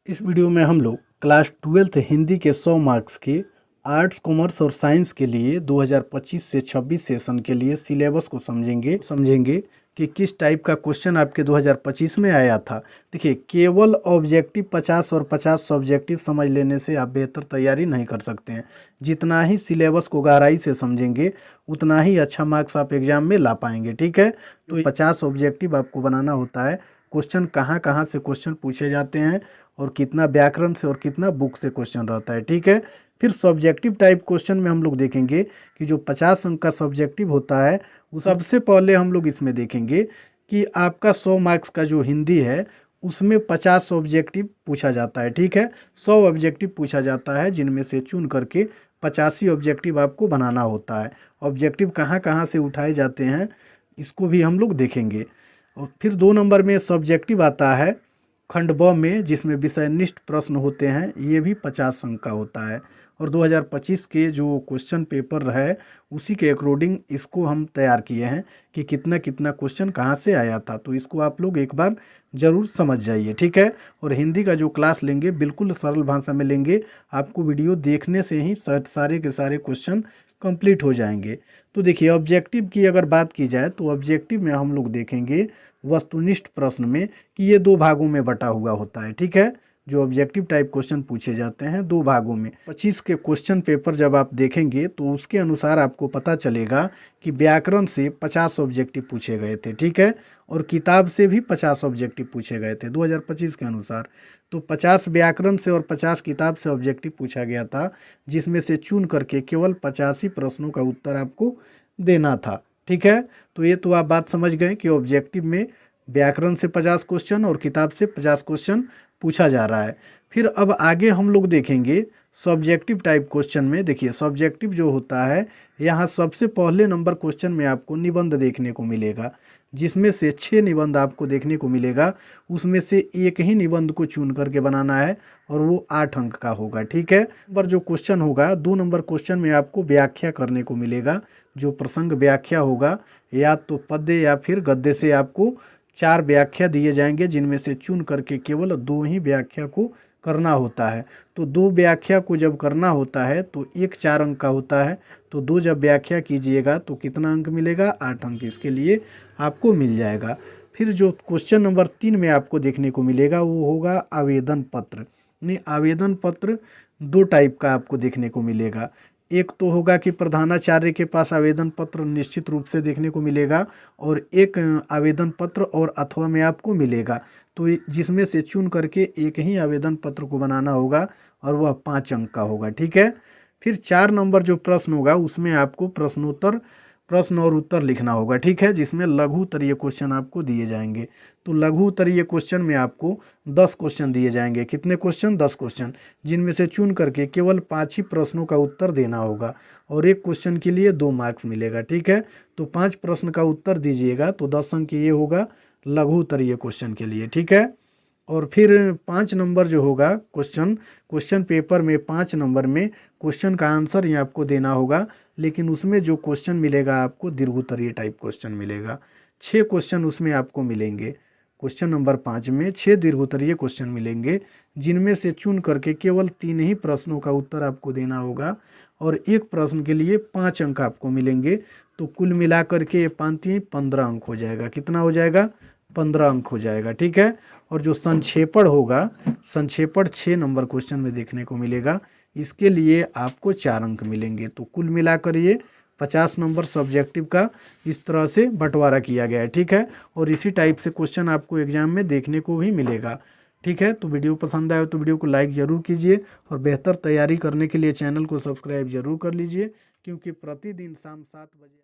इस वीडियो में हम लोग क्लास 12th हिंदी के 100 मार्क्स के आर्ट्स कॉमर्स और साइंस के लिए 2025 से 26 सेशन के लिए सिलेबस को समझेंगे कि किस टाइप का क्वेश्चन आपके 2025 में आया था। देखिए, केवल ऑब्जेक्टिव 50 और 50 सब्जेक्टिव समझ लेने से आप बेहतर तैयारी नहीं कर सकते हैं। जितना ही सिलेबस को गहराई से समझेंगे उतना ही अच्छा मार्क्स आप एग्जाम में ला पाएंगे। ठीक है, तो 50 ऑब्जेक्टिव आपको बनाना होता है। क्वेश्चन कहाँ कहाँ से क्वेश्चन पूछे जाते हैं और कितना व्याकरण से और कितना बुक से क्वेश्चन रहता है। ठीक है, फिर सब्जेक्टिव टाइप क्वेश्चन में हम लोग देखेंगे कि जो 50 अंक का सब्जेक्टिव होता है वो सबसे पहले हम लोग इसमें देखेंगे कि आपका 100 मार्क्स का जो हिंदी है उसमें 50 ऑब्जेक्टिव पूछा जाता है। ठीक है, 100 ऑब्जेक्टिव पूछा जाता है जिनमें से चुन करके 85 ऑब्जेक्टिव आपको बनाना होता है। ऑब्जेक्टिव कहाँ कहाँ से उठाए जाते हैं इसको भी हम लोग देखेंगे। और फिर 2 नंबर में सब्जेक्टिव आता है खंड ब में, जिसमें विषयनिष्ठ प्रश्न होते हैं, ये भी 50 अंक का होता है। और 2025 के जो क्वेश्चन पेपर है उसी के अकॉर्डिंग इसको हम तैयार किए हैं कि कितना कितना क्वेश्चन कहाँ से आया था। तो इसको आप लोग एक बार ज़रूर समझ जाइए। ठीक है, और हिंदी का जो क्लास लेंगे बिल्कुल सरल भाषा में लेंगे। आपको वीडियो देखने से ही सारे के सारे क्वेश्चन कंप्लीट हो जाएंगे। तो देखिए, ऑब्जेक्टिव की अगर बात की जाए तो ऑब्जेक्टिव में हम लोग देखेंगे वस्तुनिष्ठ प्रश्न में कि ये 2 भागों में बटा हुआ होता है। ठीक है, जो ऑब्जेक्टिव टाइप क्वेश्चन पूछे जाते हैं 2 भागों में। 25 के क्वेश्चन पेपर जब आप देखेंगे तो उसके अनुसार आपको पता चलेगा कि व्याकरण से 50 ऑब्जेक्टिव पूछे गए थे। ठीक है, और किताब से भी 50 ऑब्जेक्टिव पूछे गए थे 2025 के अनुसार। तो 50 व्याकरण से और 50 किताब से ऑब्जेक्टिव पूछा गया था, जिसमें से चुन करके केवल 50 ही प्रश्नों का उत्तर आपको देना था। ठीक है, तो ये तो आप बात समझ गए कि ऑब्जेक्टिव में व्याकरण से 50 क्वेश्चन और किताब से 50 क्वेश्चन पूछा जा रहा है। फिर अब आगे हम लोग देखेंगे सब्जेक्टिव टाइप क्वेश्चन में। देखिए, सब्जेक्टिव जो होता है यहाँ सबसे पहले नंबर क्वेश्चन में आपको निबंध देखने को मिलेगा, जिसमें से 6 निबंध आपको देखने को मिलेगा। उसमें से एक ही निबंध को चुन करके बनाना है और वो 8 अंक का होगा। ठीक है, नंबर जो क्वेश्चन होगा 2 नंबर क्वेश्चन में आपको व्याख्या करने को मिलेगा। जो प्रसंग व्याख्या होगा या तो पद्य या फिर गद्य से आपको 4 व्याख्या दिए जाएंगे, जिनमें से चुन करके केवल 2 ही व्याख्या को करना होता है। तो 2 व्याख्या को जब करना होता है तो एक 4 अंक का होता है। तो 2 जब व्याख्या कीजिएगा तो कितना अंक मिलेगा? 8 अंक इसके लिए आपको मिल जाएगा। फिर जो क्वेश्चन नंबर 3 में आपको देखने को मिलेगा वो होगा आवेदन पत्र। यानी आवेदन पत्र 2 टाइप का आपको देखने को मिलेगा। एक तो होगा कि प्रधानाचार्य के पास आवेदन पत्र निश्चित रूप से देखने को मिलेगा, और एक आवेदन पत्र और अथवा में आपको मिलेगा। तो जिसमें से चुन करके एक ही आवेदन पत्र को बनाना होगा और वह 5 अंक का होगा। ठीक है, फिर 4 नंबर जो प्रश्न होगा उसमें आपको प्रश्न और उत्तर लिखना होगा। ठीक है, जिसमें लघु उत्तरीय क्वेश्चन आपको दिए जाएंगे। तो लघु उत्तरीय क्वेश्चन में आपको 10 क्वेश्चन दिए जाएंगे। कितने क्वेश्चन? 10 क्वेश्चन, जिनमें से चुन करके केवल 5 ही प्रश्नों का उत्तर देना होगा और एक क्वेश्चन के लिए 2 मार्क्स मिलेगा। ठीक है, तो 5 प्रश्न का उत्तर दीजिएगा तो 10 अंक ये होगा लघु उत्तरीय क्वेश्चन के लिए। ठीक है, और फिर 5 नंबर जो होगा क्वेश्चन पेपर में 5 नंबर में क्वेश्चन का आंसर ही आपको देना होगा, लेकिन उसमें जो क्वेश्चन मिलेगा आपको दीर्घोत्तरीय टाइप क्वेश्चन मिलेगा। 6 क्वेश्चन उसमें आपको मिलेंगे। क्वेश्चन नंबर 5 में 6 दीर्घोत्तरीय क्वेश्चन मिलेंगे, जिनमें से चुन करके केवल 3 ही प्रश्नों का उत्तर आपको देना होगा और एक प्रश्न के लिए 5 अंक आपको मिलेंगे। तो कुल मिलाकर के ये 15 अंक हो जाएगा। कितना हो जाएगा? 15 अंक हो जाएगा। ठीक है, और जो संक्षेपण होगा, संक्षेपण 6 नंबर क्वेश्चन में देखने को मिलेगा। इसके लिए आपको 4 अंक मिलेंगे। तो कुल मिलाकर ये 50 नंबर सब्जेक्टिव का इस तरह से बंटवारा किया गया है। ठीक है, और इसी टाइप से क्वेश्चन आपको एग्जाम में देखने को भी मिलेगा। ठीक है, तो वीडियो पसंद आए तो वीडियो को लाइक ज़रूर कीजिए और बेहतर तैयारी करने के लिए चैनल को सब्सक्राइब ज़रूर कर लीजिए, क्योंकि प्रतिदिन शाम 7 बजे